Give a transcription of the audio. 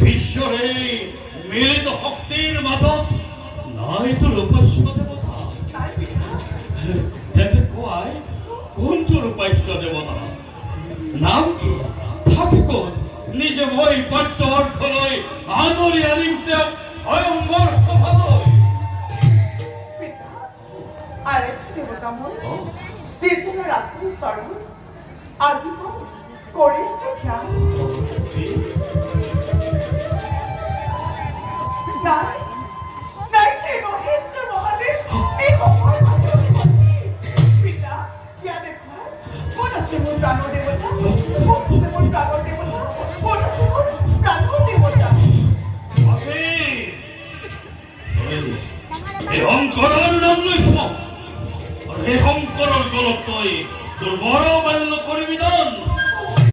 বিশ্বৰে মিলিত শক্তিৰ মাজত নাই তো ৰূপাস্য দেৱতা তেন্তে কোৱাই কোনটো ৰূপাস্য দেৱতা নাম কি থাকে ক'ত নিজে মই পাঠ্য অৰ্থলৈ আদৰি আনিম তেওঁক স্বয়ংবৰ সভালৈ আরেকটি দেবতা মন যে যেন রাত্রি স্বর্গ আজীবন করেছে ধ্যান নাই নাই সেই মহেশ্বর মহাদেব এই সফল পিতা ইয়া দেখুৱা কোন আছে মোৰ প্ৰাণৰ দেৱতা কোন আছে মোৰ প্ৰাণৰ দেৱতা কোন আছে মোৰ প্ৰাণৰ দেৱতা এই শংকৰৰ নাম লৈ শুনক আৰু এই শংকৰৰ গলত তই তোৰ বৰ বাল্য কৰিবি দান